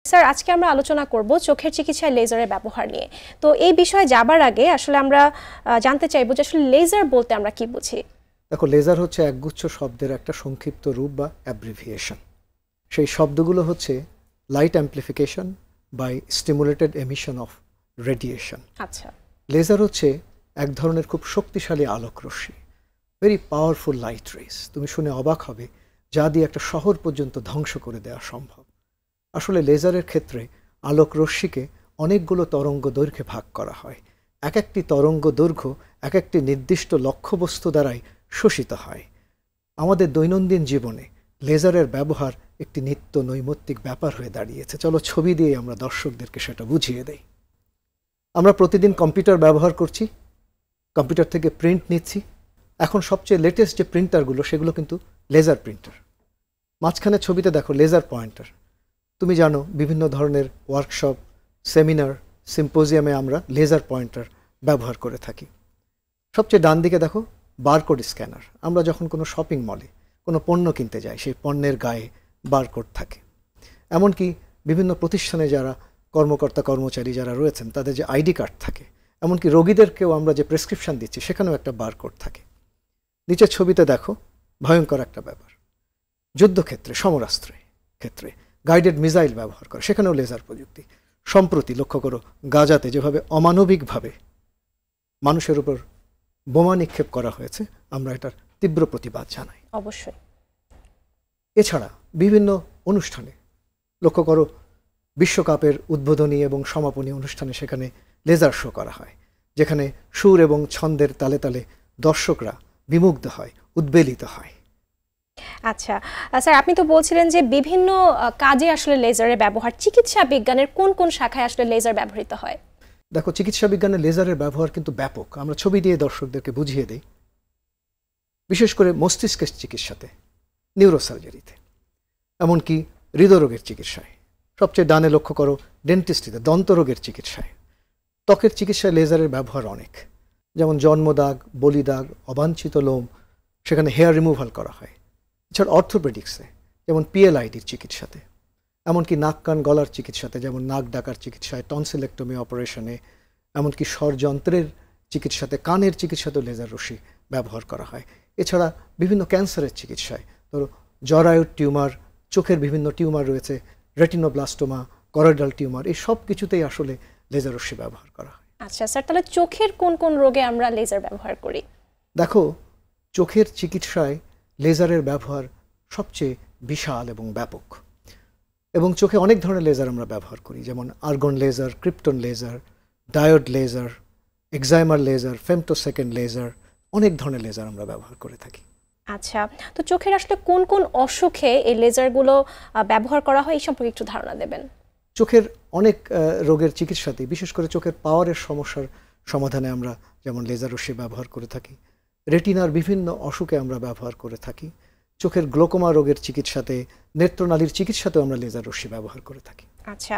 Sir, আজকে আমরা আলোচনা করব চোখের চিকিৎসায় লেজারের ব্যবহার নিয়ে। তো এই বিষয়ে যাবার আগে আসলে আমরা জানতে চাইবো যে আসলে লেজার বলতে আমরা কি বুঝি। দেখো, লেজার হচ্ছে একগুচ্ছ শব্দের একটা সংক্ষিপ্ত রূপ বা অ্যাব্রিভিয়েশন। সেই শব্দগুলো হচ্ছে light amplification by stimulated emission of radiation. আচ্ছা, লেজার হচ্ছে এক ধরনের খুব শক্তিশালী আলোক রশ্মি, ভেরি পাওয়ারফুল লাইট রেস। তুমি শুনে অবাক হবে, যা দিয়ে একটা শহর পর্যন্ত ধ্বংস করে দেওয়া সম্ভব। আসলে লেজারের ক্ষেত্রে আলোক রশ্মিকে অনেকগুলো তরঙ্গ দৈর্ঘ্যে ভাগ করা হয়। এক একটি তরঙ্গ দৈর্ঘ্য এক একটি নির্দিষ্ট লক্ষ্যবস্তু দ্বারাই শোষিত হয়। আমাদের দৈনন্দিন জীবনে লেজারের ব্যবহার একটি নিত্য নৈমিত্তিক ব্যাপার হয়ে দাঁড়িয়েছে। চলো ছবি দিয়ে আমরা দর্শকদেরকে সেটা বুঝিয়ে দেই। আমরা প্রতিদিন কম্পিউটার ব্যবহার করছি, কম্পিউটার থেকে প্রিন্ট নিচ্ছি। এখন সবচেয়ে লেটেস্ট যে প্রিন্টারগুলো, সেগুলো কিন্তু লেজার প্রিন্টার। মাঝখানে ছবিতে দেখো লেজার পয়েন্টার। তুমি জানো, বিভিন্ন ধরনের ওয়ার্কশপ, সেমিনার, সিম্পোজিয়ামে আমরা লেজার পয়েন্টার ব্যবহার করে থাকি। সবচেয়ে ডান দিকে দেখো বারকোড স্ক্যানার। আমরা যখন কোনো শপিং মলে কোনো পণ্য কিনতে যাই, সেই পণ্যের গায়ে বারকোড থাকে। এমনকি বিভিন্ন প্রতিষ্ঠানে যারা কর্মকর্তা কর্মচারী যারা রয়েছেন, তাদের যে আইডি কার্ড থাকে, এমনকি রোগীদেরকেও আমরা যে প্রেসক্রিপশন দিচ্ছি, সেখানেও একটা বারকোড থাকে। নিচের ছবিতে দেখো ভয়ঙ্কর একটা ব্যাপার। যুদ্ধক্ষেত্রে, সমরাস্ত্রের ক্ষেত্রে গাইডেড মিসাইল ব্যবহার করে, সেখানেও লেজার প্রযুক্তি। সম্প্রতি লক্ষ্য করো, গাজাতে যেভাবে অমানবিকভাবে মানুষের উপর বোমা নিক্ষেপ করা হয়েছে, আমরা এটার তীব্র প্রতিবাদ জানাই। অবশ্যই। এছাড়া বিভিন্ন অনুষ্ঠানে লক্ষ্য করো, বিশ্বকাপের উদ্বোধনী এবং সমাপনী অনুষ্ঠানে সেখানে লেজার শো করা হয়, যেখানে সুর এবং ছন্দের তালে তালে দর্শকরা বিমুগ্ধ হয়, উদ্বেলিত হয়। আচ্ছা স্যার, আপনি তো বলছিলেন যে বিভিন্ন কাজে আসলে লেজারের ব্যবহার, চিকিৎসা বিজ্ঞানের কোন কোন শাখায় আসলে লেজার ব্যবহৃত হয়? দেখো, চিকিৎসা বিজ্ঞানে লেজারের ব্যবহার কিন্তু ব্যাপক। আমরা ছবি দিয়ে দর্শকদেরকে বুঝিয়ে দিই। বিশেষ করে মস্তিষ্কের চিকিৎসাতে, নিউরোসার্জারিতে, এমনকি হৃদরোগের চিকিৎসায়। সবচেয়ে ডানে লক্ষ্য করো ডেন্টিস্ট্রিতে, দন্তরোগের চিকিৎসায়। ত্বকের চিকিৎসায় লেজারের ব্যবহার অনেক, যেমন জন্মদাগ, বলিদাগ, অবাঞ্ছিত লোম, সেখানে হেয়ার রিমুভাল করা হয়। এছাড়া অর্থোপেডিক্সে, যেমন পিএলআইডির চিকিৎসাতে, এমনকি নাক কান গলার চিকিৎসাতে, যেমন নাক ডাকার চিকিৎসায়, টনসিলেক্টমি অপারেশনে, এমনকি স্বরযন্ত্রের চিকিৎসাতে, কানের চিকিৎসাতেও লেজার রশ্মি ব্যবহার করা হয়। এছাড়া বিভিন্ন ক্যান্সারের চিকিৎসায়, ধরো জরায়ুর টিউমার, চোখের বিভিন্ন টিউমার রয়েছে, রেটিনোব্লাস্টোমা, করয়েডাল টিউমার, এই সব কিছুতেই আসলে লেজার রশ্মি ব্যবহার করা হয়। আচ্ছা স্যার, তাহলে চোখের কোন কোন রোগে আমরা লেজার ব্যবহার করি? দেখো, চোখের চিকিৎসায় লেজারের ব্যবহার সবচেয়ে বিশাল এবং ব্যাপক। এবং চোখে অনেক ধরনের লেজার আমরা ব্যবহার করি, যেমন argon laser, krypton laser, diode laser, excimer laser, femtosecond laser, অনেক ধরনের লেজার আমরা ব্যবহার করে থাকি। আচ্ছা, তো চোখের আসলে কোন কোন অসুখে এই লেজারগুলো ব্যবহার করা হয়, এই সম্পর্কে একটু ধারণা দেবেন। চোখের অনেক রোগের চিকিৎসাতে, বিশেষ করে চোখের পাওয়ারের সমস্যার সমাধানে আমরা যেমন লেজার রশ্মি ব্যবহার করে থাকি। রেটিনার বিভিন্ন অসুখে আমরা ব্যবহার করে থাকি। চোখের গ্লোকোমা রোগের চিকিৎসাতে, নেত্রনালীর চিকিৎসাতেও আমরা লেজার রশ্মি ব্যবহার করে থাকি। আচ্ছা।